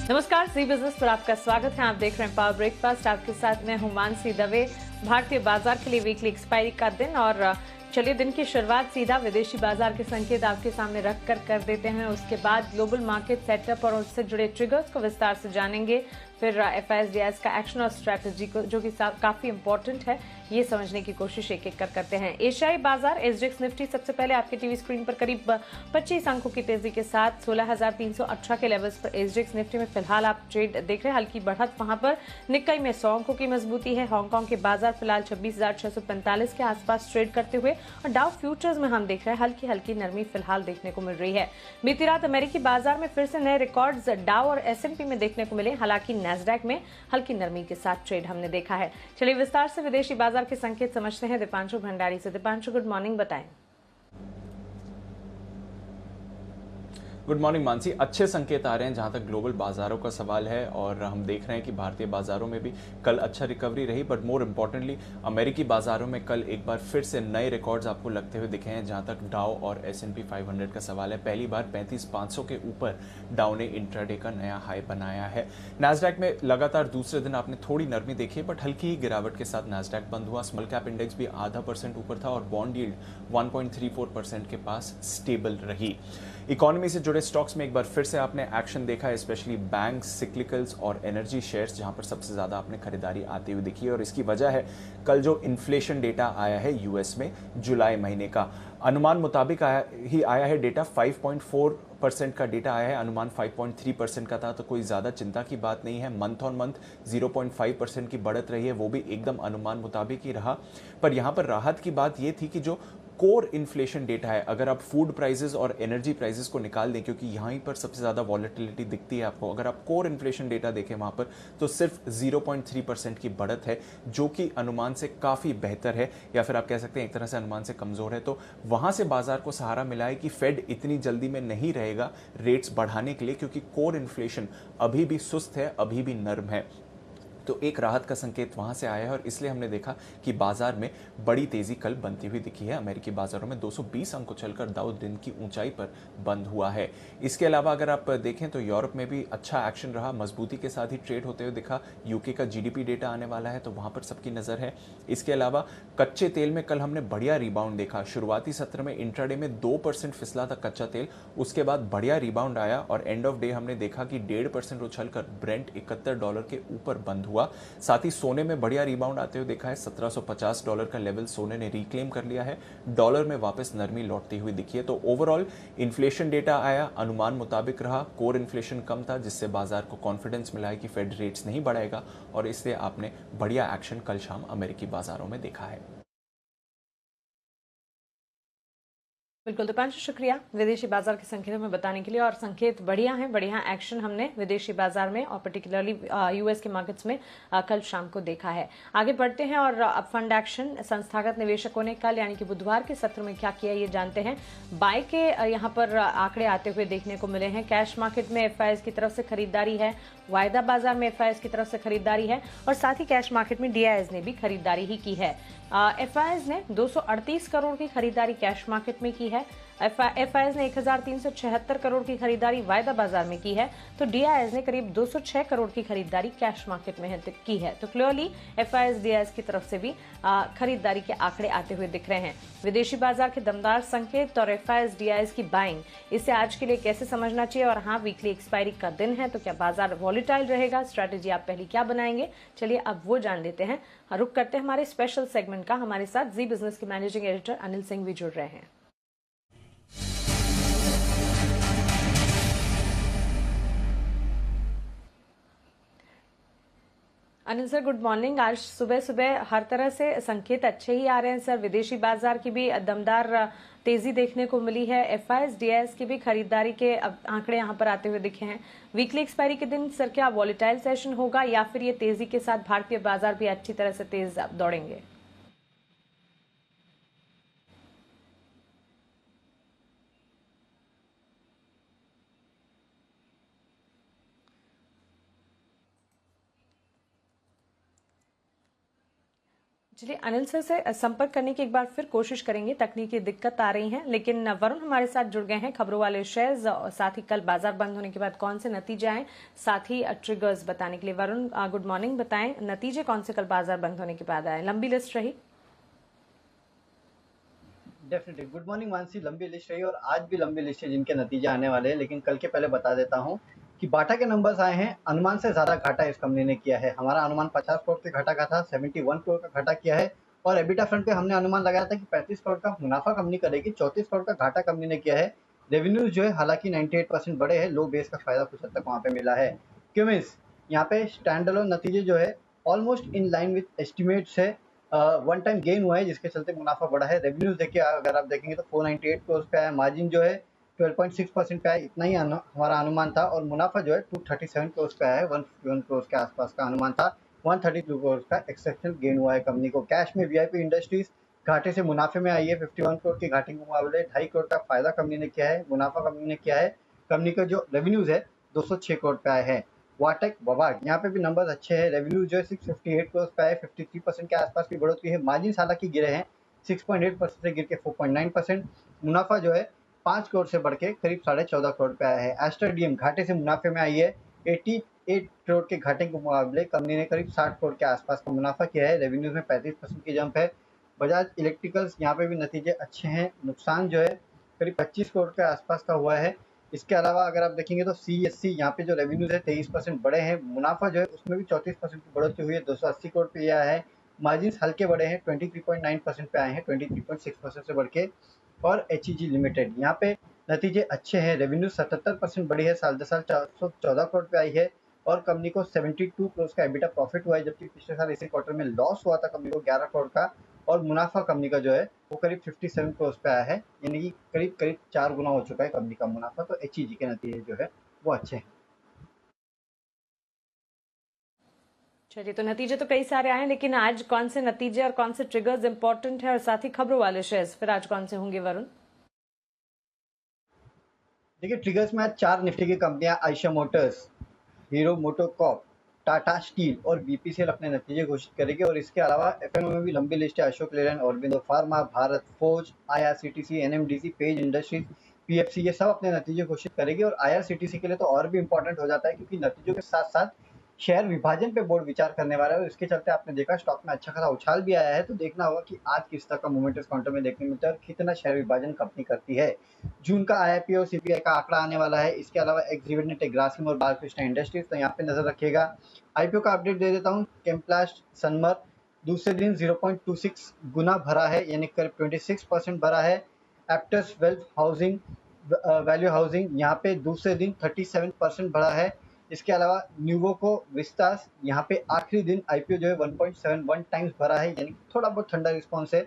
नमस्कार, जी बिजनेस पर आपका स्वागत है। आप देख रहे हैं पावर ब्रेकफास्ट। आपके साथ मैं हूं मानसी दवे। भारतीय बाजार के लिए वीकली एक्सपायरी का दिन और चलिए दिन की शुरुआत सीधा विदेशी बाजार के संकेत आपके सामने रख कर देते हैं। उसके बाद ग्लोबल मार्केट सेटअप और उससे जुड़े ट्रिगर्स को विस्तार से जानेंगे। फिर FIS-DIS का एक्शन और स्ट्रैटेजी को जो कि काफी इंपॉर्टेंट है, ये समझने की कोशिश एक एक कर करते हैं। एशियाई बाजार SGX निफ्टी सबसे पहले आपके टीवी स्क्रीन पर करीब 25 अंकों की तेजी के साथ 16,318 के लेवल्स पर SGX निफ्टी में फिलहाल आप ट्रेड देख रहे हैं। हल्की बढ़त वहां पर। निक्काई में 100 अंकों की मजबूती है। हांगकांग के बाजार फिलहाल 26,645 के आसपास ट्रेड करते हुए और डाउ फ्यूचर्स में हम देख रहे हैं हल्की हल्की नरमी फिलहाल देखने को मिल रही है। बीती रात अमेरिकी बाजार में फिर से नए रिकॉर्ड्स डाउ और S&P में देखने को मिले। हालांकि नैस्डैक में हल्की नरमी के साथ ट्रेड हमने देखा है। चलिए विस्तार से विदेशी बाजार के संकेत समझते हैं दीपांशु भंडारी से। दीपांशु, गुड मॉर्निंग, बताएं। Good morning Mansi. अच्छे संकेत आ रहे हैं जहां तक ग्लोबल बाजारों का सवाल है और हम देख रहे हैं कि भारतीय बाजारों में भी कल अच्छा रिकवरी रही, बट मोर इम्पोर्टेंटली अमेरिकी बाजारों में कल एक बार फिर से नए रिकॉर्ड्स आपको लगते हुए दिखे हैं। जहां तक डाउ और S&P 500 का सवाल है, पहली बार 35,500 के ऊपर डाउ ने इंट्राडे का नया हाई बनाया है। नैस्डैक में लगातार दूसरे दिन आपने थोड़ी नरमी देखी, बट हल्की ही गिरावट के साथ नैस्डैक बंद हुआ। स्मॉल कैप इंडेक्स भी 0.5% ऊपर था और बॉन्ड यील्ड 1.34% के पास स्टेबल रही। इकोनॉमी से जुड़े स्टॉक्स में एक बार फिर से आपने एक्शन देखा है, स्पेशली बैंक्स, सिक्लिकल्स और एनर्जी शेयर्स, जहां पर सबसे ज्यादा आपने खरीदारी आती हुई दिखी है। और इसकी वजह है कल जो इन्फ्लेशन डेटा आया है यूएस में जुलाई महीने का, अनुमान मुताबिक आया है डेटा 5.4% का डेटा आया है। अनुमान 5.3% का था, तो कोई ज्यादा चिंता की बात नहीं है। मंथ ऑन मंथ 0.5% की बढ़त रही है, वो भी एकदम अनुमान मुताबिक ही रहा। पर यहां पर राहत की बात यह थी कि जो कोर इन्फ्लेशन डेटा है, अगर आप फूड प्राइसेस और एनर्जी प्राइसेस को निकाल दें, क्योंकि यहीं पर सबसे ज्यादा वॉलेटिलिटी दिखती है आपको, अगर आप कोर इन्फ्लेशन डेटा देखें वहां पर, तो सिर्फ 0.3% की बढ़त है, जो कि अनुमान से काफी बेहतर है, या फिर आप कह सकते हैं एक तरह से अनुमान से कमजोर है। तो वहां से बाजार को सहारा मिला है कि फेड इतनी जल्दी में नहीं रहेगा रेट्स बढ़ाने के लिए, क्योंकि कोर इन्फ्लेशन अभी भी सुस्त है, अभी भी नर्म है। तो एक राहत का संकेत वहां से आया है और इसलिए हमने देखा कि बाजार में बड़ी तेजी कल बनती हुई दिखी है। अमेरिकी बाजारों में 220 अंक चलकर दाउ दिन की ऊंचाई पर बंद हुआ है। इसके अलावा अगर आप देखें तो यूरोप में भी अच्छा एक्शन रहा, मजबूती के साथ ही ट्रेड होते हुए दिखा। यूके का जीडीपी डेटा आने वाला है, तो वहां पर सबकी नजर है। इसके अलावा कच्चे तेल में कल हमने बढ़िया रिबाउंड देखा। शुरुआती सत्र में इंट्राडे में 2% फिसला था कच्चा तेल, उसके बाद बढ़िया रिबाउंड आया और एंड ऑफ डे हमने देखा कि 1.5% उछलकर ब्रेंट $71 के ऊपर बंद हुआ। साथ ही सोने में बढ़िया रिबाउंड आते हुए देखा है। $1750 का लेवल सोने ने रिक्लेम कर लिया है। डॉलर में वापस नरमी लौटती हुई दिखी है। तो ओवरऑल इन्फ्लेशन डेटा आया, अनुमान मुताबिक रहा। कोर इन्फ्लेशन कम था, जिससे बाजार को कॉन्फिडेंस मिला है कि फेड रेट्स नहीं बढ़ाएगा, और इसलिए आपने बढ़िया एक्शन कल शाम अमेरिकी बाजारों में देखा है। बिल्कुल दीपांशु, शुक्रिया विदेशी बाजार के संकेतों में बताने के लिए। और संकेत बढ़िया है, बढ़िया एक्शन हमने विदेशी बाजार में और पर्टिकुलरली यूएस के मार्केट्स में कल शाम को देखा है। आगे बढ़ते हैं और अब फंड एक्शन संस्थागत निवेशकों ने कल यानी कि बुधवार के सत्र में क्या किया ये जानते हैं। बाय के यहाँ पर आंकड़े आते हुए देखने को मिले हैं। कैश मार्केट में FIS की तरफ से खरीदारी है, वायदा बाजार में FIS की तरफ से खरीदारी है और साथ ही कैश मार्केट में DIS ने भी खरीदारी ही की है। FIS ने 238 करोड़ की खरीदारी कैश मार्केट में की है। FIS ने 1376 करोड़ की खरीदारी वायदा बाजार में की है, तो DIS ने करीब 206 करोड़ की खरीदारी कैश मार्केट में की है। तो क्लियरली FIS-DIS की तरफ से भी खरीदारी के आंकड़े आते हुए दिख रहे हैं। विदेशी बाजार के दमदार संकेत और FIS-DIS की बाइंग, इसे आज के लिए कैसे समझना चाहिए। और हाँ, वीकली एक्सपायरी का दिन है, तो क्या बाजार वॉलेटाइल रहेगा, स्ट्रैटेजी आप पहले क्या बनाएंगे, चलिए अब वो जान लेते हैं। रुक करते हैं हमारे स्पेशल सेगमेंट का। हमारे साथ जी बिजनेस के मैनेजिंग एडिटर अनिल सिंह भी जुड़ रहे हैं। Anil sir, good morning. आज सुबह सुबह हर तरह से संकेत अच्छे ही आ रहे हैं सर। विदेशी बाजार की भी दमदार तेजी देखने को मिली है। FIS-DIS की भी खरीदारी के आंकड़े यहां पर आते हुए दिखे हैं। वीकली एक्सपायरी के दिन सर क्या वॉलेटाइल सेशन होगा या फिर ये तेजी के साथ भारतीय बाजार भी अच्छी तरह से तेज दौड़ेंगे? चलिए अनिल सर से संपर्क करने की एक बार फिर कोशिश करेंगे, तकनीकी दिक्कत आ रही है। लेकिन वरुण हमारे साथ जुड़ गए हैं खबरों वाले शेयर्स और साथ ही कल बाजार बंद होने के बाद कौन से नतीजे आए, साथ ही ट्रिगर्स बताने के लिए। वरुण गुड मॉर्निंग, बताएं नतीजे कौन से कल बाजार बंद होने के बाद आए? लंबी लिस्ट रही? Definitely good morning Mansi. लंबी लिस्ट रही और आज भी लंबी लिस्ट है जिनके नतीजे आने वाले हैं, लेकिन कल के पहले बता देता हूं कि बाटा के नंबर्स आए हैं। अनुमान से ज्यादा घाटा इस कंपनी ने किया है। हमारा अनुमान 50 करोड़ के घाटा का था, 71 करोड़ का घाटा किया है। और एबिटा फ्रंट पे हमने अनुमान लगाया था कि 35 करोड़ का मुनाफा कंपनी करेगी, 34 करोड़ का घाटा कंपनी ने किया है। रेवेन्यूज जो है हालांकि 98% बढ़े हैं, लो बेस का फायदा कुछ हद तक वहां पे मिला है। क्यों मीन्स यहाँ पे स्टैंड अलोन नतीजे जो है almost in line with estimates है। वन टाइम गेन हुआ है जिसके चलते मुनाफा बढ़ा है। रेवेन्यूज देखिए अगर आप देखेंगे तो 498 करोड़ पे आया, मार्जिन जो है 12.6% पे आया, इतना ही हमारा अनुमान था। और मुनाफा जो है 237 करोड़ पे आया है, 151 करोड़ के आसपास का अनुमान था। 132 करोड़ का एक्सेप्शनल गेन हुआ है कंपनी को। कैश में वीआईपी इंडस्ट्रीज घाटे से मुनाफे में आई है, 51 करोड़ की घाटे के मुकाबले 2.5 करोड़ का फायदा कंपनी ने किया है, मुनाफा कंपनी ने किया है। कंपनी का जो रेवेन्यूज है 206 करोड़ पे आए हैं। वाटेक वबाग यहाँ पे भी नंबर्स अच्छे हैं। रेवेन्यू जो है 658 करोड़ पे आए, 53% के आसपास की बढ़ोतरी है। मार्जिन हालांकि गिरे हैं, 6.8% से गिर के 4.9%। मुनाफा जो है 5 करोड़ से बढ़ के करीब 14.5 करोड़ पे आया है। एस्टर डीएम घाटे से मुनाफे में आई है, 88 करोड़ के घाटे के मुकाबले कंपनी ने करीब 60 करोड़ के आसपास का मुनाफा किया है। रेवेन्यूज में 35% की जंप है। बजाज इलेक्ट्रिकल्स यहाँ पे भी नतीजे अच्छे हैं। नुकसान जो है करीब 25 करोड़ के आसपास का हुआ है। इसके अलावा अगर आप देखेंगे तो सीएससी यहाँ पे जो रेवेन्यूज है 23% बढ़े हैं। मुनाफा जो है उसमें भी 34% की बढ़ोतरी हुई है, 280 करोड़ पे आया है। मार्जिन हल्के बढ़े हैं, 23.9% पे आए हैं, 23.6% से बढ़ के। और एचईजी लिमिटेड यहाँ पे नतीजे अच्छे हैं। रेवेन्यू 77% बढ़ी है, साल दर साल 414 करोड़ पे आई है। और कंपनी को 72 करोड़ का एबिटा प्रॉफिट हुआ है, जबकि पिछले साल इसी क्वार्टर में लॉस हुआ था कंपनी को 11 करोड़ का। और मुनाफा कंपनी का जो है वो करीब 57 करोड़ पे आया है, यानी कि करीब करीब 4 गुना हो चुका है कंपनी का मुनाफा। तो एचईजी के नतीजे जो है वो अच्छे हैं। चलिए, तो नतीजे तो कई सारे आए, लेकिन आज कौन से नतीजे और कौन से ट्रिगर्स इंपॉर्टेंट है, और साथ ही खबरों वाले शेयर्स फिर आज कौन से होंगे वरुण? देखिए ट्रिगर्स में आज 4 निफ्टी की कंपनियां Ayesha Motors, hero MotoCorp, Tata steel और बीपीसीएल अपने नतीजे घोषित करेगी। और इसके अलावा एफएमओ में भी लंबी लिस्ट है। Ashok Leyland, Aurobindo pharma, Bharat forge, IRCTC, NMDC, page industries, PFC, ये सब अपने नतीजे घोषित करेगी। और आईआरसीटीसी के लिए तो और भी इंपॉर्टेंट हो जाता है, क्योंकि नतीजों के साथ साथ शेयर विभाजन पे बोर्ड विचार करने वाला है। और इसके चलते आपने देखा स्टॉक में अच्छा खासा उछाल भी आया है। तो देखना होगा कि आज किस तरह का मूवमेंट इस काउंटर में देखने मिलता है और कितना शेयर विभाजन कंपनी करती है। जून का आईपीओ सीपीआई का आंकड़ा आने वाला है। इसके अलावा एक्स डिविडेंड ग्रासिम और बालकृष्ण इंडस्ट्रीज, तो यहाँ पे नजर रखिएगा। आईपीओ का अपडेट दे देता हूँ। केम्प्लास्ट सनमर दूसरे दिन 0.26 गुना भरा है, यानी करीब 26% भरा है। Aptus wealth housing value housing यहाँ पे दूसरे दिन 37% बढ़ा है। इसके अलावा न्यूवोको विस्तास यहाँ पे आखिरी दिन आईपीओ जो है 1.71 टाइम्स भरा है, यानी थोड़ा बहुत ठंडा रिस्पॉन्स है।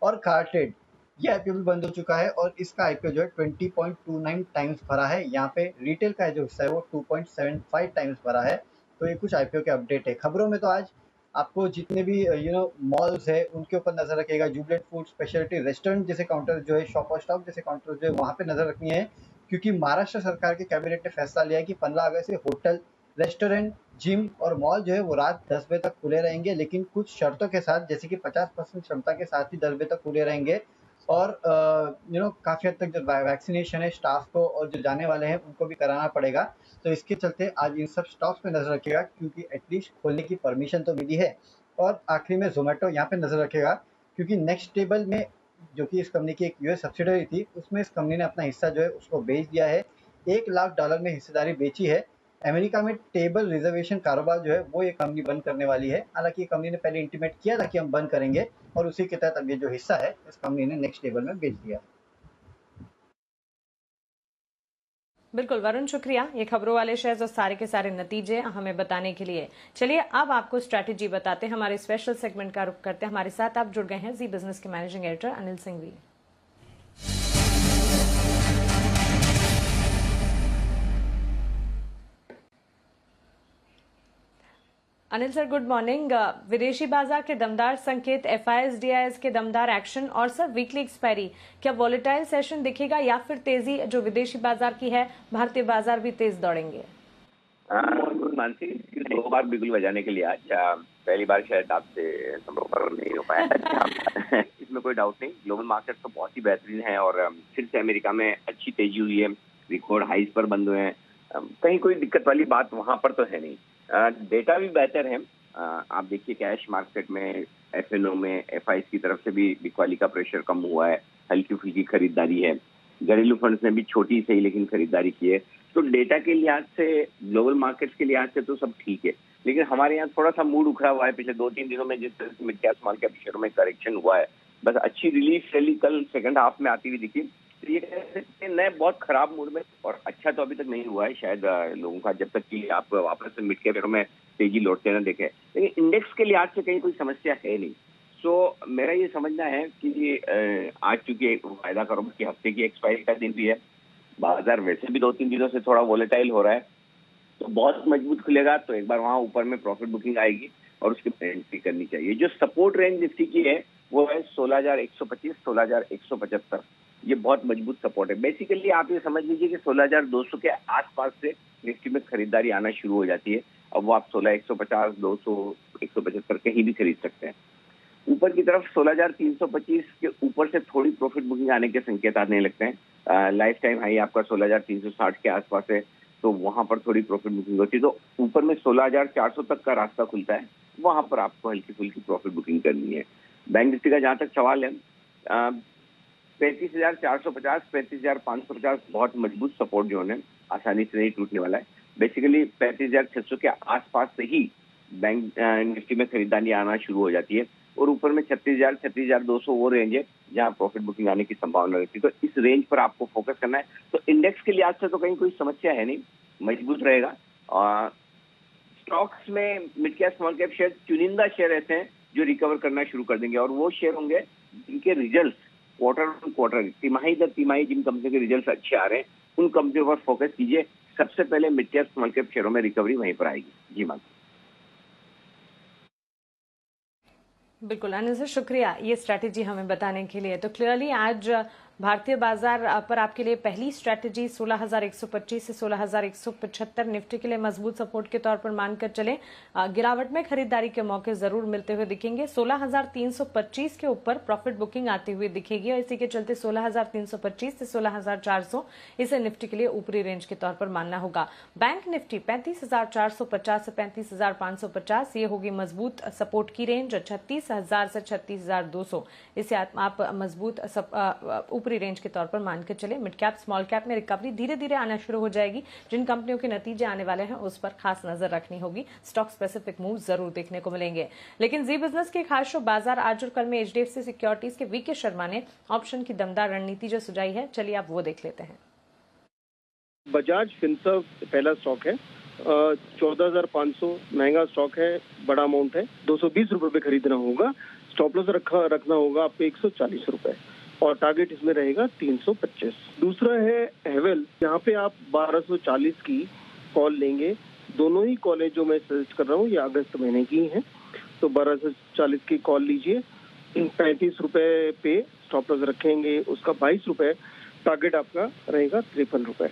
और कार्टेड ये आईपीओ भी बंद हो चुका है और इसका आईपीओ जो है 20.29 टाइम्स भरा है। यहाँ पे रिटेल का जो हिस्सा है वो 2.75 टाइम्स भरा है। तो ये कुछ आईपीओ के अपडेट है। खबरों में तो आज आपको जितने भी मॉल्स है उनके ऊपर नजर रखिएगा। जुबलेंट फूड स्पेशलिटी रेस्टोरेंट जैसे काउंटर जो है, शॉप और स्टॉप जैसे काउंटर जो है वहाँ पे नजर रखनी है, क्योंकि महाराष्ट्र सरकार के कैबिनेट ने फैसला लिया है कि 15 अगस्त से होटल, रेस्टोरेंट, जिम और मॉल जो है वो रात 10 बजे तक खुले रहेंगे, लेकिन कुछ शर्तों के साथ, जैसे कि 50% क्षमता के साथ ही 10 बजे तक खुले रहेंगे। और काफ़ी हद तक जो वैक्सीनेशन है स्टाफ को और जो जाने वाले हैं उनको भी कराना पड़ेगा। तो इसके चलते आज इन सब स्टॉक्स पे नजर रखिएगा, क्योंकि एटलीस्ट खोलने की परमिशन तो मिली है। और आखिरी में जोमेटो यहाँ पे नजर रखेगा, क्योंकि नेक्स्ट टेबल में जो कि इस कंपनी की एक यूएस सब्सिडरी थी, उसमें इस कंपनी ने अपना हिस्सा जो है उसको बेच दिया है। $1 लाख में हिस्सेदारी बेची है। अमेरिका में टेबल रिजर्वेशन कारोबार जो है वो ये कंपनी बंद करने वाली है। हालांकि कंपनी ने पहले इंटीमेट किया था कि हम बंद करेंगे, और उसी के तहत अब ये जो हिस्सा है इस कंपनी ने नेक्स्ट टेबल में बेच दिया। बिल्कुल वरुण, शुक्रिया ये खबरों वाले शेयर्स और सारे के सारे नतीजे हमें बताने के लिए। चलिए अब आपको स्ट्रैटेजी बताते हैं, हमारे स्पेशल सेगमेंट का रुख करते हैं। हमारे साथ आप जुड़ गए हैं जी बिजनेस के managing editor Anil Singhvi. Anil sir good morning. विदेशी बाजार के दमदार संकेत, एफआईएस डीआईएस के दमदार एक्शन और सर वीकली एक्सपायरी, क्या वॉलेटाइल सेशन दिखेगा या फिर तेजी जो विदेशी बाजार की है भारतीय बाजार भी तेज दौड़ेंगे? मानसी 2 बार बिगुल बजाने के लिए आज पहली बार शायद आपसे संपर्क नहीं हो पाया। इसमें कोई डाउट नहीं, ग्लोबल मार्केट तो बहुत ही बेहतरीन है और फिर से अमेरिका में अच्छी तेजी हुई है, रिकॉर्ड हाइज पर बंद हुए हैं। कहीं कोई दिक्कत वाली बात वहां पर तो है नहीं। डेटा भी बेहतर है। आप देखिए कैश मार्केट में, एफएनओ में, एफआईज की तरफ से भी बिकवाली का प्रेशर कम हुआ है, हल्की फुल्की खरीदारी है। घरेलू फंड्स ने भी छोटी सही लेकिन खरीदारी की है। तो डेटा के लिहाज से, ग्लोबल मार्केट्स के लिहाज से तो सब ठीक है, लेकिन हमारे यहाँ थोड़ा सा मूड उखड़ा हुआ है पिछले 2-3 दिनों में। जिस तरह से मिड कैप स्मॉल कैप शेयरों में करेक्शन हुआ है, बस अच्छी रिलीफ रैली कल सेकंड हाफ में आती हुई दिखी। तो ये कह सकते हैं नए बहुत खराब मूड में, और अच्छा तो अभी तक नहीं हुआ है शायद लोगों का, जब तक कि आप वापस से मिड कैप शेयरों में तेजी लौटते न देखें। लेकिन इंडेक्स के लिहाज से कहीं कोई समस्या है नहीं। सो मेरा ये समझना है कि आज चूंकि वायदा करो कि हफ्ते की एक्सपायरी का दिन भी है, बाजार वैसे भी 2-3 दिनों से थोड़ा वोलेटाइल हो रहा है, तो बहुत मजबूत खुलेगा तो एक बार वहां ऊपर में प्रॉफिट बुकिंग आएगी और उसकी एंट्री करनी चाहिए। जो सपोर्ट रेंज निफ्टी की है वो है 16,125, 16,175। ये बहुत मजबूत सपोर्ट है। बेसिकली आप ये समझ लीजिए कि 16,200 के आसपास से निफ्टी में खरीदारी आना शुरू हो जाती है। अब वो आप 16,150, 200, 175 कहीं भी खरीद सकते हैं। ऊपर की तरफ 16,325 के ऊपर से थोड़ी प्रॉफिट बुकिंग आने के संकेत आने लगते हैं। लाइफ टाइम हाई आपका 16,360 के आसपास है, तो वहां पर थोड़ी प्रॉफिट बुकिंग होती है। तो ऊपर में 16,400 तक का रास्ता खुलता है, वहां पर आपको हल्की फुल्की प्रॉफिट बुकिंग करनी है। बैंक निफ्टी का जहां तक सवाल है, 35,450, 35,550 बहुत मजबूत सपोर्ट जोन है, आसानी से नहीं टूटने वाला है। बेसिकली 35,600 के आसपास से ही बैंक निफ्टी में खरीदारी आना शुरू हो जाती है, और ऊपर में 36,000, 36,200 वो रेंज है जहां प्रॉफिट बुकिंग आने की संभावना रहती है। तो इस रेंज पर आपको फोकस करना है। तो इंडेक्स के लिहाज से तो कहीं कोई समस्या है नहीं, मजबूत रहेगा। और स्टॉक्स में mid cap small cap share, चुनिंदा शेयर ऐसे हैं जो रिकवर करना शुरू कर देंगे, और वो शेयर होंगे जिनके रिजल्ट क्वार्टर ऑन क्वार्टर, तिमाही दर तिमाही जिन कंपनियों के रिजल्ट अच्छे आ रहे हैं, उन कंपनियों पर फोकस कीजिए। सबसे पहले मिड कैप स्मॉल कैप शेयरों में रिकवरी वहीं पर आएगी। जी मैम। बिल्कुल अनिल सर, शुक्रिया ये स्ट्रैटेजी हमें बताने के लिए। तो क्लियरली आज भारतीय बाजार पर आपके लिए पहली स्ट्रैटेजी 16,125 से 16,175 निफ्टी के लिए मजबूत सपोर्ट के तौर पर मानकर चले। गिरावट में खरीदारी के मौके जरूर मिलते हुए दिखेंगे। 16,325 के ऊपर प्रॉफिट बुकिंग आती हुई दिखेगी, और इसी के चलते 16,325 से 16,400 इसे निफ्टी के लिए ऊपरी रेंज के तौर पर मानना होगा। बैंक निफ्टी 35,450 से 35,550 ये होगी मजबूत सपोर्ट की रेंज। 36,000 से 36,200 इसे आप मजबूत ऊपरी रेंज के तौर पर मानकर चले। मिड कैप स्मॉल कैप में रिकवरी धीरे धीरे आना शुरू हो जाएगी। जिन कंपनियों के नतीजे आने वाले हैं उस पर खास नजर रखनी होगी। स्टॉक स्पेसिफिक मूव जरूर देखने को मिलेंगे। लेकिन जी बिजनेस के खास शो बाजार आज और कल में एचडीएफसी सिक्योरिटीज के वीके शर्मा ने ऑप्शन की दमदार रणनीति जो सुझाई है, चलिए आप वो देख लेते हैं। बजाज फिनसर्व पहला स्टॉक है, 14,500 महंगा स्टॉक है, बड़ा अमाउंट है, 220 रुपए पे खरीदना होगा। स्टॉप लॉस रखना होगा आपको 140 रुपए, और टारगेट इसमें रहेगा 325। दूसरा है हेवेल, यहाँ पे आप 1240 की कॉल लेंगे। दोनों ही कॉलें जो मैं सजेस्ट कर रहा हूँ ये अगस्त महीने की हैं, तो 1240 की कॉल लीजिए। 35 रुपए पे स्टॉप लॉस रखेंगे, उसका 22 रुपए, टारगेट आपका रहेगा 53 रुपए।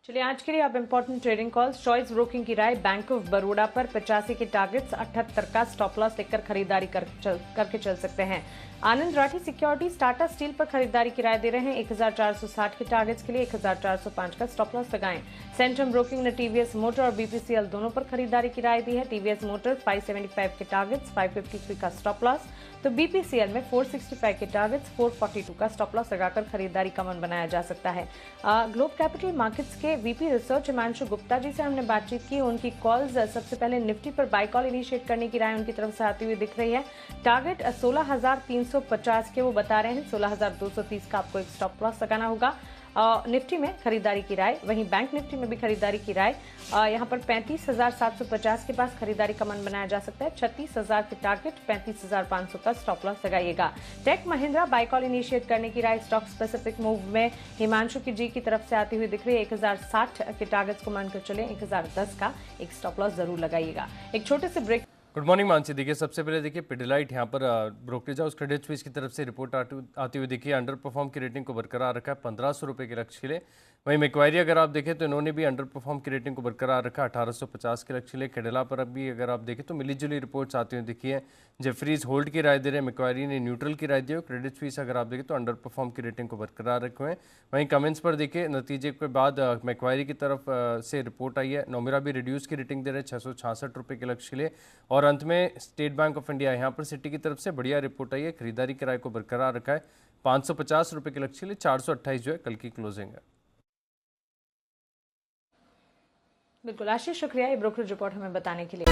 चलिए आज के लिए अब important trading calls. Choice broking की राय बैंक ऑफ बड़ौदा पर 85 के टारगेट्स, 78 का स्टॉप लॉस लेकर खरीदारी करके चल सकते हैं। आनंद राठी सिक्योरिटीज टाटा स्टील पर खरीदारी की राय दे रहे हैं। 1460 के टारगेट्स के लिए 1405 का स्टॉप लॉस लगाएं। सेंट्रम ब्रोकिंग ने टीवीएस मोटर और बीपीसीएल दोनों पर खरीदारी की राय दी है। टीवीएस मोटर 575 के टारगेट्स, 553 का स्टॉप लॉस, तो बीपीसीएल में 465 के टारगेट्स, 442 का स्टॉप लॉस लगाकर खरीदारी का मन बनाया जा सकता है। ग्लोब कैपिटल मार्केट्स के वीपी रिसर्च हिमांशु गुप्ता जी से हमने बातचीत की। उनकी कॉल्स सबसे पहले निफ्टी पर बाय कॉल इनिशिएट करने की राय उनकी तरफ से आती हुई दिख रही है। टारगेट 16,350 के वो बता रहे हैं। 16,230 का आपको एक स्टॉप लॉस लगाना होगा। निफ्टी में खरीदारी की राय, वहीं बैंक निफ्टी में भी खरीदारी की राय। यहाँ पर 35,750 के पास खरीदारी का मन बनाया जा सकता है। 36,000 के टारगेट, 35,500 का स्टॉप लॉस लगाइएगा। Tech Mahindra buy call initiate करने की राय स्टॉक स्पेसिफिक मूव में हिमांशु की जी की तरफ से आती हुई दिख रही है। 1,060 के टारगेट्स को मानकर चले, 1,010 का एक स्टॉप लॉस जरूर लगाइएगा। एक छोटे से ब्रेक। Good morning Mansi. देखिए सबसे पहले देखिए पिडिलाइट यहाँ पर ब्रोकरेज हाउस क्रेडिट स्विस की तरफ से रिपोर्ट आती हुई देखिए अंडर परफॉर्म की रेटिंग को बरकरार रखा है 1,500 रुपये के लक्ष्य के लिए। वहीं मैक्वायरी अगर आप देखें तो इन्होंने भी अंडर परफॉर्म की रेटिंग को बरकरार रखा, 1850 के लक्ष्य लिए। कैडिला पर अभी अगर आप देखें तो मिली जुली रिपोर्ट्स आती हुई दिखी है। जेफरीज होल्ड की राय दे रहे हैं, मैक्वायरी ने न्यूट्रल की राय दी है। क्रेडिट स्विस अगर आप देखें तो अंडर परफॉर्म की रेटिंग को बरकरार रखे हुए हैं। वहीं कमेंट्स पर देखिए, नतीजे के बाद मैक्वायरी की तरफ से रिपोर्ट आई है। नोमिरा भी रिड्यूस की रेटिंग दे रहे हैं 666 रुपये के लक्ष्य लिए। और अंत में स्टेट बैंक ऑफ इंडिया यहाँ पर सिटी की तरफ से बढ़िया रिपोर्ट आई है, खरीदारी किराए को बरकरार रखा है 550 रुपये के लक्ष्य लिए। 428 जो है कल की क्लोजिंग है। बिल्कुल आशीष, शुक्रिया ये ब्रोकरेज रिपोर्ट हमें बताने के लिए।